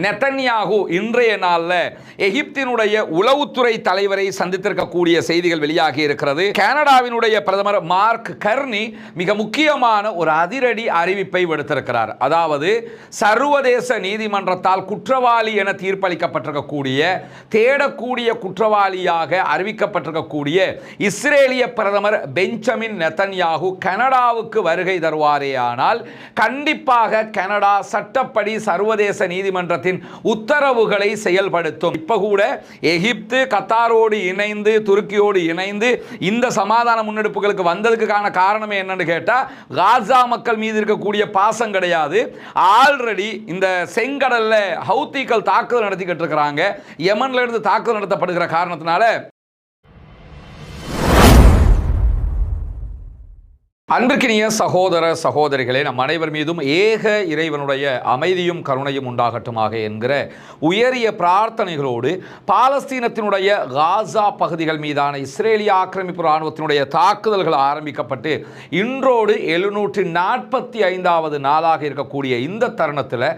Netanyahu இன்றைய நாளில் எகிப்தினுடைய உளவுத்துறை தலைவரை சந்தித்திருக்கக்கூடிய செய்திகள் வெளியாகி இருக்கிறது. கனடாவினுடைய பிரதமர் மார்க் கர்னி மிக முக்கியமான ஒரு அதிரடி அறிவிப்பை விடுத்திருக்கிறார். அதாவது சர்வதேச நீதிமன்றத்தால் குற்றவாளி என தீர்ப்பளிக்கப்பட்டிருக்கக்கூடிய தேடக்கூடிய குற்றவாளியாக அறிவிக்கப்பட்டிருக்கக்கூடிய இஸ்ரேலிய பிரதமர் பெஞ்சமின் நெதன்யாகு கனடாவுக்கு வருகை தருவாரேயானால் கண்டிப்பாக கனடா சட்டப்படி சர்வதேச நீதிமன்றத்தின் உத்தரவுகளை செயல்படுத்தும். இப்ப கூட எகிப்து கத்தாரோடு இணைந்து துருக்கியோடு இணைந்து இந்த சமாதான முன்னெடுப்புகளுக்கு வந்ததுக்கான காரணமே என்னன்னு கேட்டா காசா மக்கள் மீது இருக்கக்கூடிய பாசம் கிடையாது. ஆல்ரெடி இந்த செங்கடல்ல ஹவுத்திகள் தாக்குதல் நடத்திக்கிட்டு இருக்கிறாங்க. யமன்ல இருந்து தாக்குதல் நடத்தப்படுகிற காரணத்தினால அன்பிற்கினிய சகோதர சகோதரிகளே, நம் அனைவர் மீதும் ஏக இறைவனுடைய அமைதியும் கருணையும் உண்டாகட்டுமாக என்கிற உயரிய பிரார்த்தனைகளோடு பாலஸ்தீனத்தினுடைய காசா பகுதிகள் மீதான இஸ்ரேலிய ஆக்கிரமிப்பு இராணுவத்தினுடைய தாக்குதல்கள் ஆரம்பிக்கப்பட்டு இன்றோடு 745வது நாளாக இருக்கக்கூடிய இந்த தருணத்தில்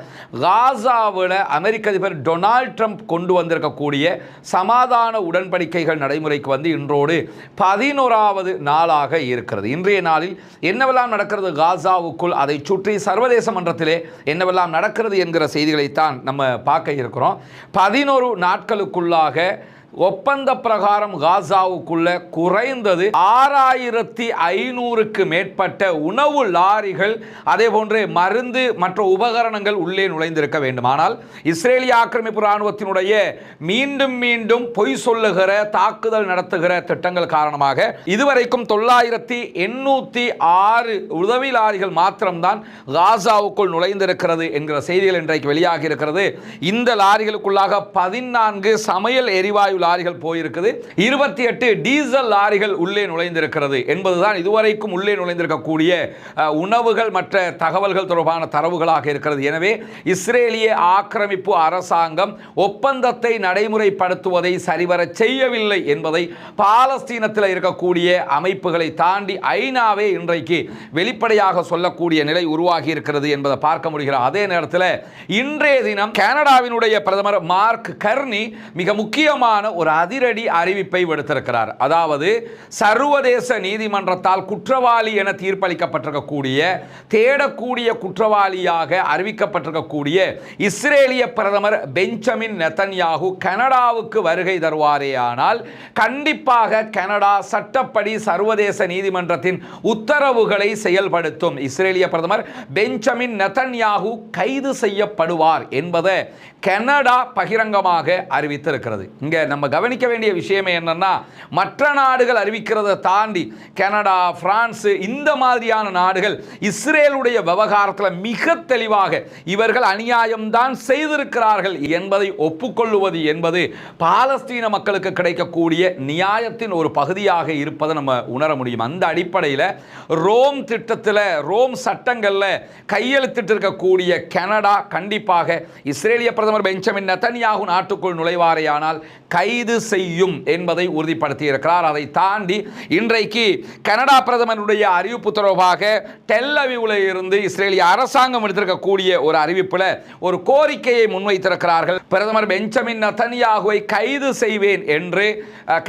காசாவில் அமெரிக்க அதிபர் டொனால்ட் ட்ரம்ப் கொண்டு வந்திருக்கக்கூடிய சமாதான உடன்படிக்கைகள் நடைமுறைக்கு வந்து இன்றோடு 11வது நாளாக இருக்கிறது. இன்றைய நாளில் என்னவெல்லாம் நடக்கிறது காசாவுக்குள், அதை சுற்றி சர்வதேச மன்றத்திலே என்னவெல்லாம் நடக்கிறது என்கிற செய்திகளைத்தான் நம்ம பார்க்க இருக்கிறோம். 11 நாட்களுக்குள்ளாக ஒப்பந்த பிரகாரம் காசாவுக்குள்ள குறைந்தது 6500க்கு மேற்பட்ட உணவு லாரிகள் அதே போன்று மருந்து மற்ற உபகரணங்கள் உள்ளே நுழைந்திருக்க வேண்டும். ஆனால் இஸ்ரேலிய ஆக்கிரமிப்பு இராணுவத்தினுடைய மீண்டும் மீண்டும் பொய் சொல்லுகிற தாக்குதல் நடத்துகிற திட்டங்கள் காரணமாக இதுவரைக்கும் 9806 உதவி லாரிகள் மாத்திரம்தான் காசாவுக்குள் நுழைந்திருக்கிறது என்கிற செய்திகள் இன்றைக்கு வெளியாகி இருக்கிறது. இந்த லாரிகளுக்குள்ளாக 14 சமையல் எரிவாயு லாரிகள் போயிருக்குது, 28 டீசல் லாரிகள் உள்ளே நுழைந்திருக்கிறது என்பதுதான் இதுவரைக்கும் உள்ளே நுழைந்திருக்கக்கூடிய உணவுகள் மற்ற தகவல்கள் தொடர்பான தரவுகளாக இருக்கிறது. எனவே இஸ்ரேலிய ஆக்கிரமிப்பு அரசாங்கம் ஒப்பந்தத்தை நடைமுறைப்படுத்துவதை சரிவர செய்யவில்லை என்பதை பாலஸ்தீனத்தில் இருக்கக்கூடிய அமைப்புகளை தாண்டி ஐநாவே இன்றைக்கு வெளிப்படையாக சொல்லக்கூடிய நிலை உருவாகி இருக்கிறது என்பதை பார்க்க முடிகிறது. அதே நேரத்தில் இன்றைய தினம் கனடாவினுடைய பிரதமர் மார்க் கர்னி மிக முக்கியமான ஒரு அதிரடி அறிவிப்பை விடுத்திருக்கிறார். அதாவது சர்வதேச நீதிமன்றத்தால் குற்றவாளி என தீர்ப்பளிக்கப்பட்டிருக்கக்கூடிய தேடக்கூடிய குற்றவாளியாக அறிவிக்கப்பட்டிருக்கக்கூடிய இஸ்ரேலிய பிரதமர் பெஞ்சமின் நெதன்யாகு கனடாவுக்கு வருகை தருவாரேயானால் கண்டிப்பாக கனடா சட்டப்படி சர்வதேச நீதிமன்றத்தின் உத்தரவுகளை செயல்படுத்தும். இஸ்ரேலிய பிரதமர் பெஞ்சமின் நெதன்யாகு கைது செய்யப்படுவார் என்பதை கனடா பகிரங்கமாக அறிவித்திருக்கிறது. இங்க நம்ம கவனிக்க வேண்டிய விஷயமே என்னன்னா, மற்ற நாடுகள் அறிவிக்கிறதை தாண்டி கனடா, பிரான்ஸ் இந்த மாதிரியான நாடுகள் இஸ்ரேலுடைய விவகாரத்தில் மிக தெளிவாக இவர்கள் அநியாயம்தான் செய்திருக்கிறார்கள் என்பதை ஒப்புக்கொள்ளுவது என்பது பாலஸ்தீன மக்களுக்கு கிடைக்கக்கூடிய நியாயத்தின் ஒரு பகுதியாக இருப்பதை நம்ம உணர முடியும். அந்த அடிப்படையில் ரோம் திட்டத்தில் ரோம் சட்டங்களில் கையெழுத்திட்டு இருக்கக்கூடிய கனடா கண்டிப்பாக இஸ்ரேலிய பிரதமர் பெஞ்சமின் நெதன்யாகு நாட்டுக்குள் நுழைவாரேயானால் கைது செய்யும் என்பதை உறுதிப்படுத்தி இருக்கிறார். அதை தாண்டி இன்றைக்கு கனடா பிரதமருடைய அறிவிப்பு தொடர்பாக டெல் அவீவ்ல இருந்து இஸ்ரேலிய அரசாங்கம் எடுத்திருக்கக்கூடிய ஒரு அறிவிப்பில் ஒரு கோரிக்கையை முன்வைத்திருக்கிறார்கள். பிரதமர் பெஞ்சமின் நெதன்யாகுவை கைது செய்வேன் என்று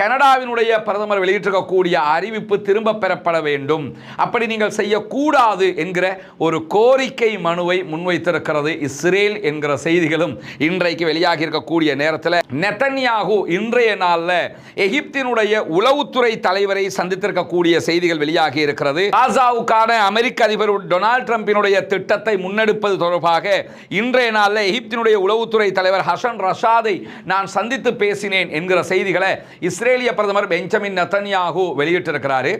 கனடாவினுடைய பிரதமர் வெளியிட்டிருக்கக்கூடிய அறிவிப்பு திரும்ப பெறப்பட வேண்டும், அப்படி நீங்கள் செய்யக்கூடாது என்கிற ஒரு கோரிக்கை மனுவை முன்வைத்திருக்கிறது இஸ்ரேல் என்கிற செய்திகளும் இன்றைக்கு வெளியாகி இருக்கக்கூடிய நேரத்தில் நெதன்யாகு இன்றைய நாளில் எகிப்தினுடைய உளவுத்துறை தலைவரை சந்தித்திருக்கக்கூடிய செய்திகள் வெளியாகி இருக்கிறது. காசாவுக்கான அமெரிக்க அதிபர் டொனால்ட் ட்ரம்பினுடைய திட்டத்தை முன்னெடுப்பது தொடர்பாக இன்றைய நாளில் எகிப்தினுடைய உளவுத்துறை தலைவர் ஹசன் ரஷாதை நான் சந்தித்து பேசினேன் என்கிற செய்திகளை இஸ்ரேலிய பிரதமர் பெஞ்சமின் நெதன்யாகு வெளியிட்டிருக்கிறார்.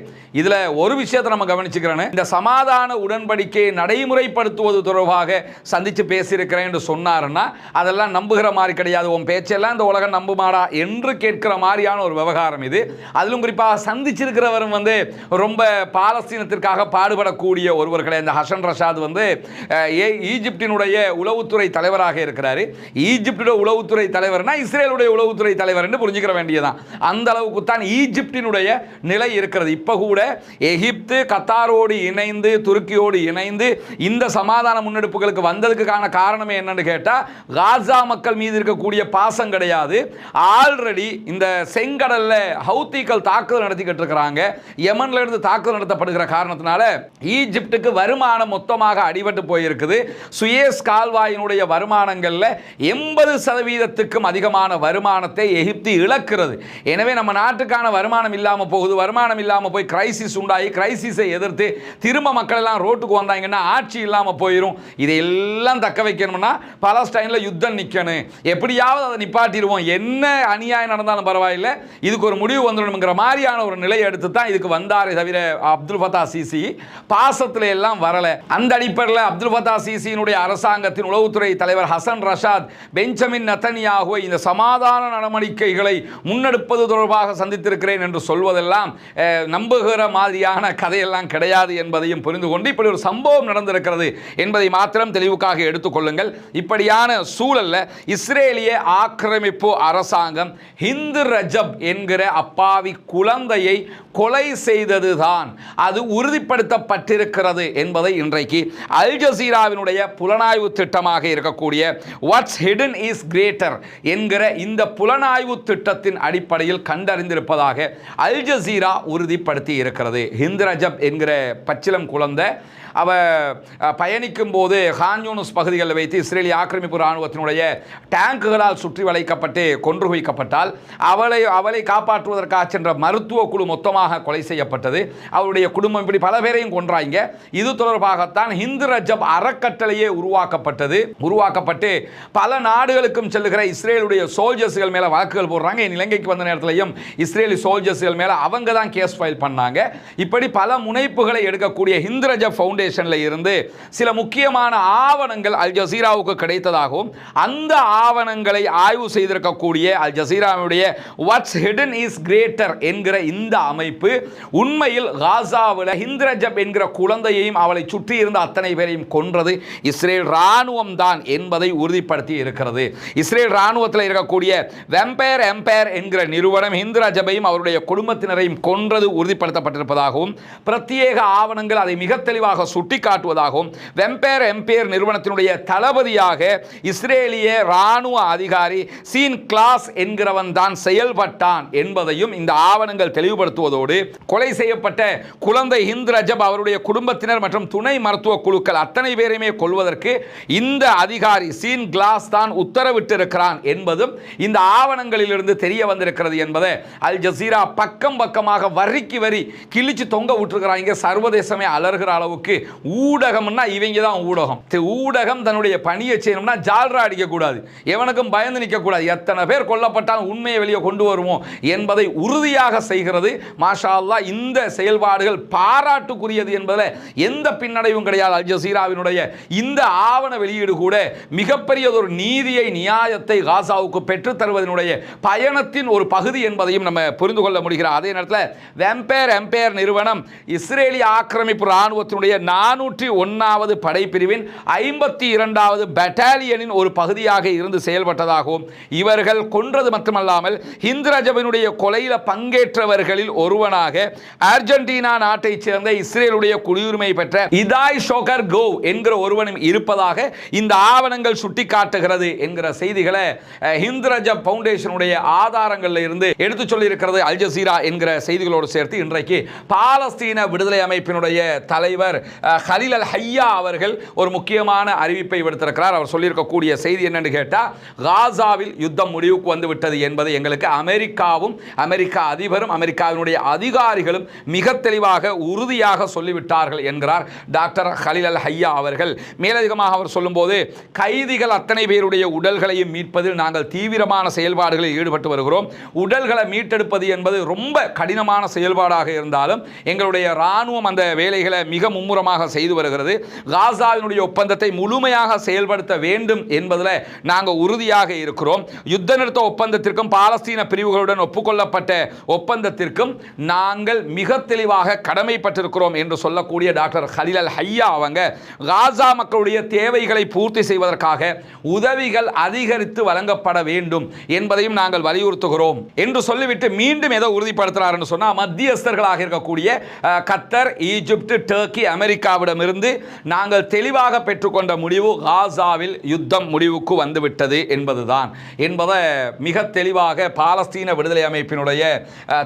இதுல ஒரு விஷயத்தை நம்ம கவனிச்சுக்கிறேன். இந்த சமாதான உடன்படிக்கையை நடைமுறைப்படுத்துவது தொடர்பாக சந்தித்து பேசியிருக்கிறேன் என்று சொன்னாருன்னா அதெல்லாம் நம்புகிற மாதிரி கிடையாது. உன் பேச்செல்லாம் இந்த உலகம் நம்புமாடா என்று கேட்கிற மாதிரியான ஒரு விவகாரம் இது. அதிலும் குறிப்பாக சந்திச்சிருக்கிறவரும் ரொம்ப பாலஸ்தீனத்திற்காக பாடுபடக்கூடிய ஒருவர் கிடையாது. இந்த ஹசன் ரஷாத் ஈஜிப்டினுடைய உளவுத்துறை தலைவராக இருக்கிறார். ஈஜிப்டுடைய உளவுத்துறை தலைவர்னா இஸ்ரேலுடைய உளவுத்துறை தலைவர் என்று புரிஞ்சுக்கிற வேண்டியதான். அந்த அளவுக்கு தான் ஈஜிப்டினுடைய நிலை இருக்கிறது. இப்ப கூட எகிப்து கத்தாரோடு இணைந்து துருக்கியோடு இணைந்து இந்த சமாதான முன்னெடுப்புகளுக்கு வந்ததுக்கான காரணமே என்னன்னு கேட்டா, காசா மக்கள் மீது இருக்கக்கூடிய பாசம் கிடையாது. ஆல்ரெடி இந்த செங்கடல்ல ஹவுத்திகள் தாக்குதல் நடத்திக்கிட்டு இருக்கிறாங்க. யமன்ல இருந்து தாக்குதல் நடத்தப்படுகிற காரணத்தினால ஈஜிப்டுக்கு வருமானம் மொத்தமாக அடிபட்டு போயிருக்குது. சுயேஸ் கால்வாயினுடைய வருமானங்கள்ல 80% அதிகமான வருமானத்தை எகிப்து இழக்கிறது. எனவே நம்ம நாட்டுக்கான வருமானம் இல்லாம போகுது. வருமானம் இல்லாம போய் கிரைசிஸ் உண்டாகி கிரைசிஸை எதிர்த்து திரும்ப மக்கள் எல்லாம் ரோட்டுக்கு வந்தாங்கன்னா ஆட்சி இல்லாம போயிடும். இதையெல்லாம் தக்க வைக்கணும்னா பாலஸ்டைன்ல யுத்தம் நிக்கணும். எப்படியாவது அதை நிப்பாட்டிடுவோம். என்ன அநியாயம் நடந்தாலும் பரவாயில்லை, இதுக்கு ஒரு முடிவு வந்துடணுங்கிற மாதிரியான ஒரு நிலையை எடுத்து தான் இதுக்கு வந்தாரே தவிர அப்துல் ஃபத்தா சிசி பாசத்துல எல்லாம் வரல. அந்த அடிப்படையில் அப்துல் ஃபத்தா சிசியினுடைய அரசாங்கத்தின் உளவுத்துறை தலைவர் ஹசன் ரஷாத் பெஞ்சமின் நெதன்யாகுவை இந்த சமாதான நடவடிக்கைகளை முன்னெடுப்பது தொடர்பாக சந்தித்திருக்கிறேன் என்று சொல்வதெல்லாம் நம்புகிற மாதிரியான கதையெல்லாம் கிடையாது என்பதையும் புரிந்து கொண்டு இப்படி ஒரு சம்பவம் நடந்திருக்கிறது என்பதை மாத்திரம் தெளிவுக்காக எடுத்துக்கொள்ளுங்கள். இப்படியான சூழல்ல இஸ்ரேலிய ஆக்கிரமிப்பு அரசாங்கம் ஹிந்து ரஜப் என்கிற அப்பாவி குழந்தையை கொலை செய்ததுதான் அது உறுதிப்படுத்தப்பட்டிருக்கிறது என்பதை இன்றைக்கு அல் ஜசீராவினுடைய புலனாய்வு திட்டமாக இருக்கக்கூடிய வாட்ஸ் ஹிடன் இஸ் கிரேட்டர் என்கிற இந்த புலனாய்வு திட்டத்தின் அடிப்படையில் கண்டறிந்திருப்பதாக அல் ஜசீரா உறுதிப்படுத்தி இருக்கிறது. ஹிந்து ரஜப் என்கிற பச்சிலம் குழந்தை அவ பயணிக்கும் போது கான் யூனிஸ் பகுதிகளில் வைத்து இஸ்ரேலிய ஆக்கிரமிப்பு இராணுவத்தினுடைய டேங்குகளால் சுற்றி வளைக்கப்பட்டு கொன்று குவிக்கப்பட்டால் அவளை காப்பாற்றுவதற்காக சென்ற மருத்துவ குழு மொத்தமாக கொலை செய்யப்பட்டது. அவருடைய குடும்பம் இப்படி பல பேரையும் கொன்றாங்க. இது தொடர்பாகத்தான் ஹிந்து ரஜப் அறக்கட்டளையே உருவாக்கப்பட்டு பல நாடுகளுக்கும் செல்லுகிற இஸ்ரேலுடைய சோல்ஜர்ஸ்கள் மேல வழக்குகள் போடுறாங்க. இலங்கைக்கு வந்த நேரத்திலையும் இஸ்ரேலி சோல்ஜர்ஸ்கள் மேல அவங்க தான் கேஸ் ஃபைல் பண்ணாங்க. இப்படி பல முனைப்புகளை எடுக்கக்கூடிய ஹிந்து ரஜப் ஃபவுண்டேஷன் இருந்து சில முக்கியமான ஆவணங்கள் அல் ஜசீராவுக்கு கிடைத்ததாகவும் அந்த ஆவணங்களை ஆய்வு செய்திருக்கக்கூடிய அல் ஜசீராவுடைய வாட்ஸ் ஹிடன் இஸ் கிரேட்டர் என்கிற இந்த அமைப்பு உண்மையில் காசாவில் ஹிந்து ரஜப் என்கிற குழந்தையையும் அவளை சுற்றி இருந்த அத்தனை பேரையும் கொன்றது இஸ்ரேல் ராணுவம் தான் என்பதை உறுதிப்படுத்தி இருக்கிறது. இஸ்ரேல் ராணுவத்தில் இருக்கக்கூடிய வெம்பயர் எம்பயர் என்கிற நிறுவனம் ஹிந்து ரஜபையும் அவருடைய குடும்பத்தினரையும் கொன்றது உறுதிப்படுத்தப்பட்டிருப்பதாகவும் பிரத்யேக ஆவணங்கள் அதை மிக தெளிவாக சுட்டிக்காட்டுவதாகவும் வெம்பயர் எம்பயர் நிறுவனத்தினுடைய தளபதியாக இஸ்ரேலிய ராணுவ அதிகாரி சீன் கிளாஸ் என்கிறவன் தான் செயல்பட்டான் என்பதையும் இந்த ஆவணங்கள் தெளிவுபடுத்துவதோடு கொலை செய்யப்பட்ட குழந்தை ஹிந்து ரஜப் அவருடைய குடும்பத்தினர் மற்றும் துணை மருத்துவ குழுக்கள் அத்தனை பேரையுமே கொள்வதற்கு இந்த அதிகாரி சீன் கிளாஸ் தான் உத்தரவிட்டிருக்கிறான் என்பதும் இந்த ஆவணங்களிலிருந்து தெரிய வந்திருக்கிறது என்பதை அல் ஜசீரா பக்கமாக வரிக்கு வரி கிழிச்சு தொங்க விட்டுருக்கிறாங்க. சர்வதேசமே அலறுகிற அளவுக்கு ஊடகம்னா இவங்க தான் ஊடகம். ஊடகம் தன்னுடைய பணியை செய்யணும்னா ஜால்ரா அடிக்க கூடாது, எவனுக்கும் பயந்து நிற்க கூடாது. எத்தனை பேர் கொல்லப்பட்டாலும் உண்மையை வெளியே கொண்டு வருவோம் என்பதை உறுதியாக செய்கிறது. மாஷா அல்லாஹ் இந்த செயல்பாடுகள் பாராட்டுக்குரியது என்பதில் எந்த பின்னடைவும் கிடையாது. அல் ஜசீராவினுடைய இந்த ஆவண வெளியீடு கூட மிகப்பெரிய ஒரு நீதியை நியாயத்தை காசாவுக்கு பெற்றுத் தருவதனுடைய பயணத்தின் ஒரு பகுதி என்பதையும் நம்ம புரிந்து கொள்ள முடிகிறது. அதே நேரத்தில் வெம்பயர் எம்பயர் நிறுவனம் இஸ்ரேலிய ஆக்கிரமிப்பு ராணுவத்தினுடைய 401வது படைப்பிரிவின் 52வது பட்டாலியனின் ஒரு பகுதியாக இருந்து செயல்பட்டதாகவும் இவர்கள் கொன்றது மட்டுமல்லாமல் ஹிந்து ரஜபினுடைய கொலையில் பங்கேற்றவர்களில் ஒருவனாக அர்ஜென்டினா நாட்டைச் சேர்ந்த இஸ்ரேலுடைய குடியுரிமை பெற்ற இதாய் ஷோகர் கோவ் என்கிற ஒருவனும் இருப்பதாக இந்த ஆவணங்கள் சுட்டிக்காட்டுகிறது என்கிற செய்திகளை ஹிந்து ரஜப் ஃபவுண்டேஷனுடைய ஆதாரங்களில் இருந்து எடுத்து சொல்லி இருக்கிறது அல் ஜசீரா என்கிற செய்திகளோடு சேர்த்து இன்றைக்கு பாலஸ்தீன விடுதலை அமைப்பினுடைய தலைவர் ஹலீல் அல் ஹையா அவர்கள் ஒரு முக்கியமான அறிவிப்பை விடுத்திருக்கிறார். அவர் சொல்லியிருக்கக்கூடிய செய்தி என்னன்னு கேட்டால், காசாவில் யுத்தம் முடிவுக்கு வந்து விட்டது என்பதை எங்களுக்கு அமெரிக்காவும் அமெரிக்க அதிபரும் அமெரிக்காவினுடைய அதிகாரிகளும் மிக தெளிவாக உறுதியாக சொல்லிவிட்டார்கள் என்கிறார் டாக்டர் ஹலீல் அல் ஹையா அவர்கள். மேலதிகமாக அவர் சொல்லும்போது, கைதிகள் அத்தனை பேருடைய உடல்களையும் மீட்பதில் நாங்கள் தீவிரமான செயல்பாடுகளில் ஈடுபட்டு வருகிறோம். உடல்களை மீட்டெடுப்பது என்பது ரொம்ப கடினமான செயல்பாடாக இருந்தாலும் எங்களுடைய இராணுவம் அந்த வேலைகளை மிக மும்முரமாக காலமாக செய்து வருகிறது. காசாவினுடைய ஒப்பந்தத்தை முழுமையாக செயல்படுத்த வேண்டும் என்பதில் நாங்கள் உறுதியாக இருக்கிறோம். யுத்த நிறுத்த ஒப்பந்தத்திற்கும் பாலஸ்தீன பிரிவுகளுடன் ஒப்புக்கொள்ளப்பட்ட ஒப்பந்தத்திற்கும் நாங்கள் மிக தெளிவாக கடமைப்பட்டிருக்கிறோம் என்று சொல்லக்கூடிய டாக்டர் ஹலீல் அல் ஹையா அவங்க காசா மக்களுடைய தேவைகளை பூர்த்தி செய்வதற்காக உதவிகள் அதிகரித்து வழங்கப்பட வேண்டும் என்பதையும் நாங்கள் வலியுறுத்துகிறோம் என்று சொல்லிவிட்டு மீண்டும் ஏதோ உறுதிப்படுத்துகிறார் என்று சொன்னால், மத்தியஸ்தர்களாக இருக்கக்கூடிய கத்தர், ஈஜிப்ட், டர்க்கி, அமெரிக்காவிடமிருந்து நாங்கள் தெளிவாக பெற்றுக்கொண்ட முடிவு காசாவில் யுத்தம் முடிவுக்கு வந்துவிட்டது என்பதுதான் என்பதை மிக தெளிவாக பாலஸ்தீன விடுதலை அமைப்பினுடைய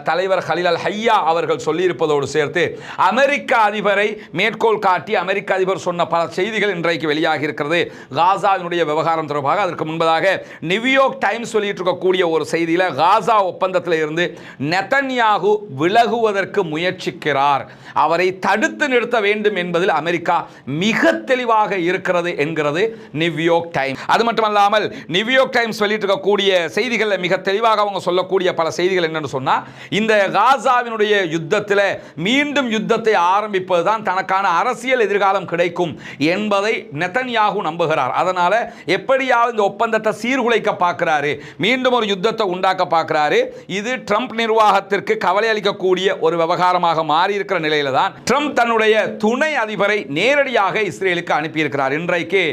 தலைவர் ஹலீல் அல் ஹையா அவர்கள் சொல்லியிருப்பதோடு சேர்த்து அமெரிக்க அதிபரை மேற்கோள் காட்டி அமெரிக்க அதிபர் சொன்ன பல செய்திகள் இன்றைக்கு வெளியாகி இருக்கிறது காசாவினுடைய விவகாரம் தொடர்பாக. அதற்கு முன்பதாக நியூயார்க் டைம்ஸ் வெளியிட்டிருக்கக்கூடிய ஒரு செய்தியில் காசா ஒப்பந்தத்தில் இருந்து நெதன்யாகு விலகுவதற்கு முயற்சிக்கிறார், அவரை தடுத்து நிறுத்த வேண்டும் என்பதில் அமெரிக்கா மிக தெளிவாக இருக்கிறது என்கிறது நியூயார்க் டைம்ஸ். அது மட்டுமல்லாமல் நியூயார்க் டைம்ஸ் வெளியிட்டிருக்கக்கூடிய செய்திகளில் மிக தெளிவாக அவங்க சொல்லக்கூடிய பல செய்திகள் என்னன்னு சொன்னா, இந்த காசாவினுடைய யுத்தத்தில் மீண்டும் யுத்தத்தை ஆரம்பிப்பதுதான் தனக்கான அரசியல் எதிர்காலம் கிடைக்கும் என்பதை நெதன்யாகு நம்புகிறார். அதனால எப்படியாவது இந்த ஒப்பந்தத்தை சீர்குலைக்க பார்க்கிறாரு, மீண்டும் ஒரு யுத்தத்தை உண்டாக்க பார்க்கிறாரு. இது ட்ரம்ப் நிர்வாகத்திற்கு கவலை அளிக்கக்கூடிய ஒரு விவகாரமாக மாறி இருக்கிற நிலையில தான் ட்ரம்ப் தன்னுடைய துணை அதிபரை நேரடியாக இஸ்ரேலுக்கு அனுப்பியிருக்கிறார். இன்றைக்கு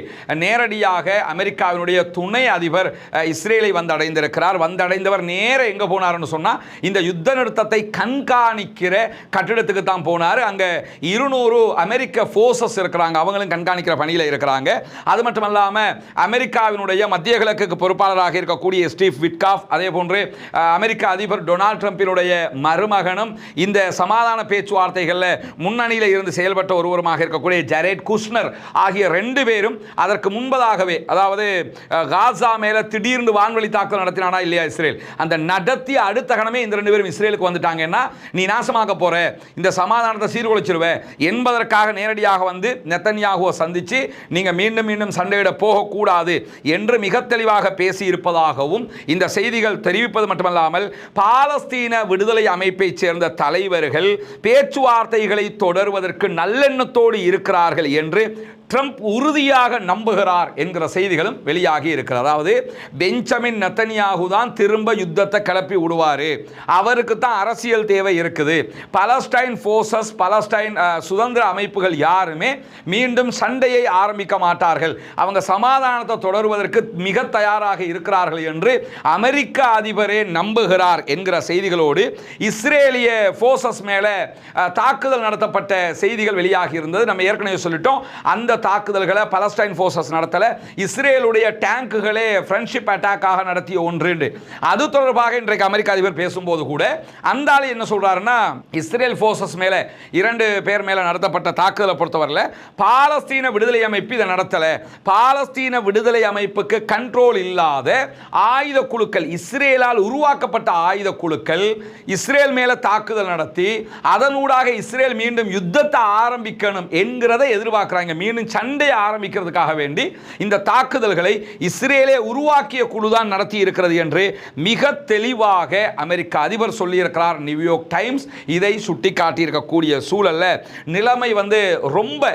நேரடியாக அமெரிக்காவினுடைய துணை அதிபர் இஸ்ரேலை வந்தடைந்திருக்கிறார். வந்தடைந்தவர் நேர எங்க போனார்னு சொன்னா, இந்த யுத்த நிறுத்தத்தை கண்காணிக்கிற கட்டிடத்துக்கு தான் போனார். அங்க 200 அமெரிக்க போர்சஸ் இருக்கிறாங்க, அவங்களும் கண்காணிக்கிற பணியில் இருக்கிறாங்க. அது மட்டுமல்லாம அமெரிக்காவினுடைய மத்திய கிழக்கு பொறுப்பாளராக இருக்கக்கூடிய ஸ்டீவ் விட்காஃப், அதே போன்று அமெரிக்க அதிபர் டொனால்ட் ட்ரம்பினுடைய மருமகனும் இந்த சமாதான பேச்சுவார்த்தைகளில் முன்னணியில் இருந்து செயல்பட்ட ஒருவருமாக இருக்கக்கூடிய ஜரேட் குஷ்னர் ஆகிய 2 பேரும் அதற்கு முன்பதாகவே, அதாவது காசா மேல திடீர்னு வான்வழி தாக்குதல் நடத்தினானா இல்லையா இஸ்ரேல், அந்த நடத்திய அடுத்த கணமே இந்த 2 பேரும் இஸ்ரேலுக்கு வந்துட்டாங்கன்னா நீ நாசமாக்க போற, இந்த சமாதானத்தை சீர்குலைச்சிருவ என்பதற்காக நேரடியாக வந்து நெதன்யாகுவை சந்திச்சு நீங்க மீண்டும் மீண்டும் சண்டையிட போகக்கூடாது என்று மிக தெளிவாக பேசி இருப்பதாகவும் இந்த செய்திகள் தெரிவிப்பது மட்டுமல்லாமல், பாலஸ்தீன விடுதலை அமைப்பை சேர்ந்த தலைவர்கள் பேச்சுவார்த்தைகளை தொடர்வதற்கு நல்லெண்ணத்தோடு இருக்கிறார்கள் என்று ட்ரம்ப் உறுதியாக நம்புகிறார் என்கிற செய்திகளும் வெளியாகி இருக்கிறது. அதாவது பெஞ்சமின் நெதன்யாகு தான் திரும்ப யுத்தத்தை கிளப்பி விடுவார், அவருக்கு தான் அரசியல் தேவை இருக்குது, பலஸ்டைன் போர்சஸ், பலஸ்டைன் சுதந்திர அமைப்புகள் யாருமே மீண்டும் சண்டையை ஆரம்பிக்க மாட்டார்கள், அவங்க சமாதானத்தை தொடர்வதற்கு மிக தயாராக இருக்கிறார்கள் என்று அமெரிக்க அதிபரே நம்புகிறார் என்கிற செய்திகளோடு இஸ்ரேலிய போர்சஸ் மேலே தாக்குதல் நடத்தப்பட்ட செய்திகள் வெளியாகி இருந்தது. நம்ம ஏற்கனவே சொல்லிட்டோம், அந்த தாக்குதல்களை பலஸ்டைன் போர்சஸ் நடத்தல, இஸ்ரேலுடைய டேங்குகளே ஃப்ரெண்ட்ஷிப் அட்டாக்காக நடத்திய ஒன்று. அது தொடர்பாக இன்றைக்கு அமெரிக்க அதிபர் பேசும்போது கூட அந்த ஆளு என்ன சொல்றாருன்னா, இஸ்ரேல் போர்சஸ் மேல 2 பேர் மேல நடத்தப்பட்ட தாக்குதலை பொறுத்தவரையில் பாலஸ்தீன விடுதலை அமைப்பு இதை நடத்தல, பாலஸ்தீன விடுதலை அமைப்புக்கு கண்ட்ரோல் இல்லாத ஆயுத குழுக்கள், இஸ்ரேலால் உருவாக்கப்பட்ட ஆயுத குழுக்கள் இஸ்ரேல் மேல தாக்குதல் நடத்தி அதனூடாக இஸ்ரேல் மீண்டும் யுத்தத்தை ஆரம்பிக்கணும் என்கிறதை எதிர்பார்க்கிறாங்க. மீண்டும் சண்டையை ஆரம்பிக்கிறதுக்காக வேண்டி இந்த தாக்குதல்களை இஸ்ரேலே உருவாக்கிய குழுதான் நடத்தி இருக்கிறது என்று மிக தெளிவாக அமெரிக்க அதிபர் சொல்லியிருக்கிறார். நியூயார்க் டைம்ஸ் இதை சுட்டிக்காட்டியிருக்கக்கூடிய சூழல்ல நிலைமை வந்து ரொம்ப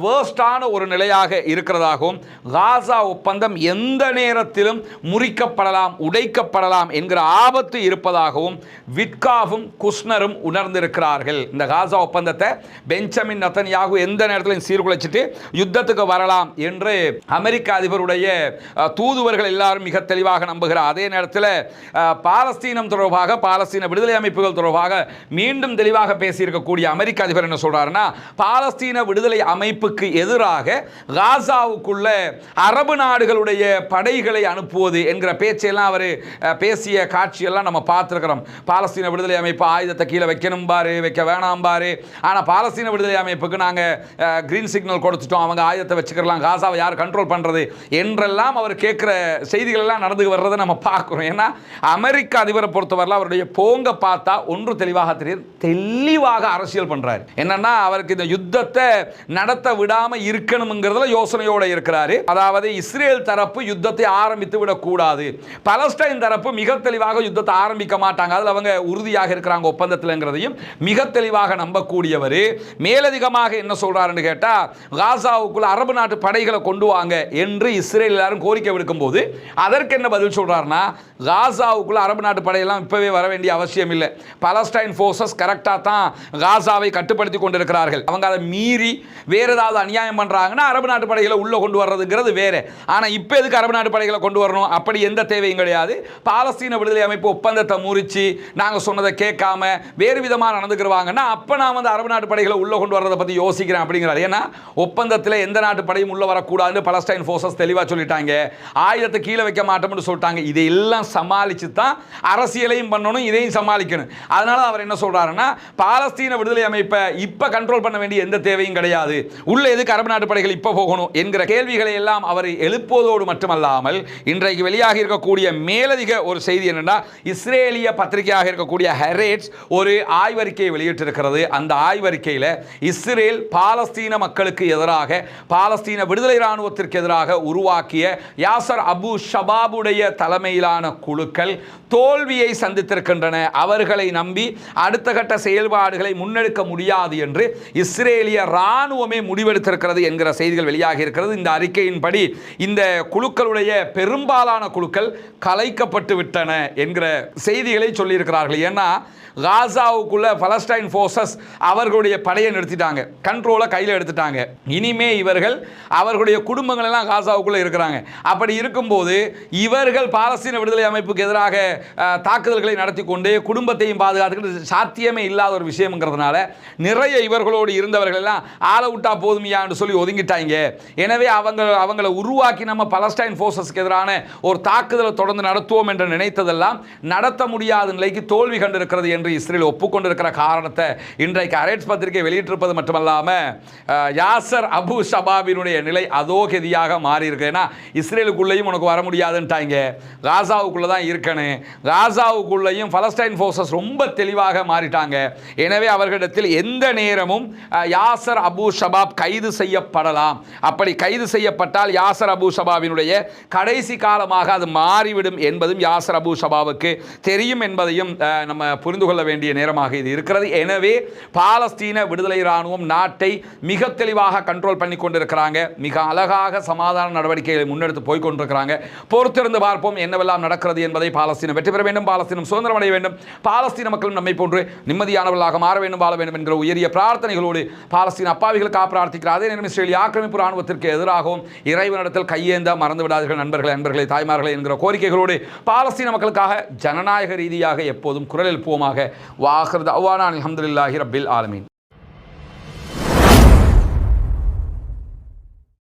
வேர்ஸ்டான ஒரு நிலையாக இருக்கிறதாகவும், காசா ஒப்பந்தம் எந்த நேரத்திலும் முறிக்கப்படலாம், உடைக்கப்படலாம் என்கிற ஆபத்து இருப்பதாகவும் விட்காஃபும் குஷ்னரும் உணர்ந்திருக்கிறார்கள். இந்த காசா ஒப்பந்தத்தை பெஞ்சமின் நெதன்யாகு எந்த நேரத்திலும் சீர்குலைச்சிட்டு யுத்தத்துக்கு வரலாம் என்று அமெரிக்க அதிபருடைய தூதுவர்கள் எல்லாரும் மிக தெளிவாக நம்புகிறார். அதே நேரத்தில் பாலஸ்தீனம் தொடர்பாக, பாலஸ்தீன விடுதலை அமைப்புகள் தொடர்பாக மீண்டும் தெளிவாக பேசியிருக்கக்கூடிய அமெரிக்க அதிபர் என்ன சொல்றாருன்னா, பாலஸ்தீன விடுதலை அமைப்புக்கு எதிராக காசாவுக்குள்ள அரபு நாடுகளுடைய படைகளை அனுப்புவது என்கிற பேச்செல்லாம் அவர் பேசிய காட்சியெல்லாம் நம்ம பார்த்துருக்கிறோம். பாலஸ்தீன விடுதலை அமைப்பு ஆயுதத்தை கீழே வைக்கணும் பாரு, வைக்க வேணாம் பாரு, ஆனால் பாலஸ்தீன விடுதலை அமைப்புக்கு நாங்கள் கிரீன் சிக்னல் கொடுத்துட்டோம், அவங்க ஆயுதத்தை வச்சுக்கலாம், காசாவை யார் கண்ட்ரோல் பண்ணுறது என்றெல்லாம் அவர் கேட்குற செய்திகள் எல்லாம் நடந்து வர்றதை நம்ம பார்க்குறோம். ஏன்னா அமெரிக்க அதிபரை பொறுத்தவரையில் அவருடைய போங்க பார்த்தா ஒன்று தெளிவாக தெரியுது, தெளிவாக அரசியல் பண்ணுறாரு. என்னன்னா அவருக்கு இந்த யுத்தத்தை நடத்த விடாமல் இருக்கணுங்கிறதுல யோசனையோடு இருக்கிறாரு. அதாவது இஸ்ரேல் தரப்பு யுத்தத்தை ஆரம்பித்து விடக்கூடாது, பலஸ்டைன் தரப்பு மிக தெளிவாக யுத்தத்தை ஆரம்பிக்க மாட்டாங்க, அதில் அவங்க உறுதியாக இருக்கிறாங்க ஒப்பந்தத்தில்ங்கிறதையும் மிக தெளிவாக நம்பக்கூடியவர். மேலே மேலதிகமாக என்ன சொல்றாருன்னு கேட்டா, காசாவுக்குள்ள அரபு நாட்டு படைகளை கொண்டு வாங்க என்று இஸ்ரேல் எல்லாரும் கோரிக்கை விடுக்கும் போது அதற்கு என்ன பதில் சொல்றாருன்னா, காசாவுக்குள்ள அரபு நாட்டு படையெல்லாம் இப்பவே வர வேண்டிய அவசியம் இல்லை. பாலஸ்டைன் ஃபோர்ஸஸ் கரெக்டா தான் காசாவை கட்டுப்படுத்தி கொண்டிருக்கிறார்கள். அவங்க அதை மீறி வேற ஏதாவது அநியாயம் பண்றாங்கன்னா அரபு நாட்டு படைகளை உள்ள கொண்டு வர்றதுங்கிறது வேற. ஆனா இப்ப எதுக்கு அரபு நாட்டு படைகளை கொண்டு வரணும்? அப்படி எந்த தேவையும் கிடையாது. பாலஸ்தீன விடுதலை அமைப்பு ஒப்பந்தத்தை முறிச்சு நாங்க சொன்னதை கேட்காம வேறு விதமாக நடந்துக்குவாங்கன்னா அப்ப நான் வந்து அரபு நாட்டு படைகளை உள்ள கொண்டு வரதை பத்தி யோசிக்கிறேன் அப்படிங்கிறார். ஏன்னா ஒப்பந்தத்தில் எந்த நாட்டு படையும் உள்ள வரக்கூடாதுன்னு பாலஸ்டைன் ஃபோர்ஸஸ் தெளிவா சொல்லிட்டாங்க. ஆயுதத்தை கீழே வைக்க மாட்டோம்னு சொல்லிட்டாங்க. இதையெல்லாம் சமாளிச்சு தான் அரசியலையும் பண்ணணும், இதையும் சமாளிக்கணும். அதனால அவர் என்ன சொல்றாருன்னா, பாலஸ்தீன விடுதலை அமைப்பை இப்ப கண்ட்ரோல் பண்ண வேண்டிய எந்த தேவையும் கிடையாது, உள்ள எதுக்கு அரபு நாட்டு படைகள் இப்ப போகணும் என்கிற கேள்விகளை எல்லாம் அவர் எழுப்புவதோடு மட்டுமல்லாமல் இன்றைக்கு வெளியாக இருக்கக்கூடிய மேலதிக ஒரு செய்தி என்னன்னா, இஸ்ரேலிய பத்திரிகையாக இருக்கக்கூடிய ஹெரேட்ஸ் ஒரு ஆய்வறிக்கையை வெளியிட்டிருக்கிறது. அந்த ஆய்வறிக்கையில் இஸ்ரேல் பாலஸ்தீன மக்களுக்கு எதிராக, பாலஸ்தீன விடுதலை இராணுவத்திற்கு எதிராக உருவாக்கிய யாசர் அபு ஷபாபுடைய தலைமையிலான குழுக்கள் தோல்வியை சந்தித்திருக்கின்றன. அவர்களை நம்பி அடுத்த கட்ட செயல்பாடுகளை முன்னெடுக்க முடியாது என்று இஸ்ரேலிய இராணுவமே முடிவெடுத்திருக்கிறது என்கிற செய்திகள் வெளியாகி இருக்கிறது. இந்த அறிக்கையின்படி இந்த குழுக்களுடைய பெரும்பாலான குழுக்கள் கலைக்கப்பட்டு விட்டன என்கிற செய்திகளை சொல்லியிருக்கிறார்கள். ஏன்னா காசாவுக்குள்ள பாலஸ்டைன் ஃபோர்ஸஸ் அவர்களுடைய படையை நிறுத்திட்டாங்க, கண்ட்ரோலை கையில் எடுத்துட்டாங்க. இனிமே இவர்கள் அவர்களுடைய குடும்பங்கள் எல்லாம் காசாவுக்குள்ள இருக்கிறாங்க. அப்படி இருக்கும்போது இவர்கள் பாலஸ்தீன விடுதலை அமைப்புக்கு எதிராக தாக்குதல்களை நடத்தி கொண்டு குடும்பத்தையும் பாதுகாத்துக்கிறது சாத்தியமே இல்லாத ஒரு விஷயம்ங்கிறதுனால நிறைய இவர்களோடு இருந்தவர்கள் எல்லாம் ஆள விட்டா போதுமையான்னு சொல்லி ஒதுங்கிட்டாங்க. எனவே அவங்களை உருவாக்கி நம்ம பாலஸ்டைன் ஃபோர்ஸஸ்க்கு எதிரான ஒரு தாக்குதலை தொடர்ந்து நடத்துவோம் என்று நினைத்ததெல்லாம் நடத்த முடியாத நிலைக்கு தோல்வி கண்டிருக்கிறது என்று இஸ்ரேல் ஒப்புக்கொண்டிருக்கிற காரணத்தை இன்றைக்கு ஹெரேட்ஸ் பத்திரிகை வெளியிட்டிருப்பது மட்டுமல்லாம யாசர் அபு ஷபாபினுடைய நிலை அதோகதியாக மாறி இருக்கு. ஏன்னா இஸ்ரேலுக்குள்ளேயும் உனக்கு வர முடியாதுன்ட்டாங்க, காசாவுக்குள்ள தான் இருக்கணும், காசாவுக்குள்ளேயும் பாலஸ்டைன் ஃபோர்ஸஸ் ரொம்ப தெளிவாக மாறிட்டாங்க. எனவே அவர்களிடத்தில் எந்த நேரமும் யாசர் அபு ஷபாப் கைது செய்யப்படலாம். அப்படி கைது செய்யப்பட்டால் யாசர் அபு ஷபாபினுடைய கடைசி காலமாக அது மாறிவிடும் என்பதும் யாசர் அபு ஷபாபுக்கு தெரியும் என்பதையும் நம்ம புரிந்து கொள்ள வேண்டிய நேரமாக இது இருக்கிறது. எனவே பாலஸ்தீன விடுதலை இராணுவம் நாட்டை மிக தெளிவாக கண்ட்ரோல் பண்ணி கொண்டிருக்கிறாங்க. மிக அழகாக சமாதான நடவடிக்கைகளை முன்னெடுத்து போய் கொண்டிருக்கிறாங்க. பொறுத்திருந்து பார்ப்போம் என்னவெல்லாம் நடக்கிறது என்பதை. பாலஸ்தீனம் வெற்றி பெற வேண்டும், பாலஸ்தீனம் சுதந்திரம் அடைய வேண்டும், பாலஸ்தீன மக்களும் நம்மை போன்று நிம்மதியானவர்களாக மாற வேண்டும், வாழ வேண்டும் என்கிற உயரிய பிரார்த்தனைகளோடு பாலஸ்தீன அப்பாவிகளுக்காக பிரார்த்திக்கிறார். அதே நேரம் இஸ்ரேலிய ஆக்கிரமிப்பு ராணுவத்திற்கு எதிராகவும் இறைவனிடத்தில் கையேந்த மறந்து விடாதீர்கள் நண்பர்களே, தாய்மார்களே என்கிற கோரிக்கைகளோடு பாலஸ்தீன மக்களுக்காக ஜனநாயக ரீதியாக எப்போதும் குரல் எழுப்புவோமாக. வாஹிர் தஅவானா அல்ஹம்துலில்லாஹி ரப்பில் ஆலமீன்.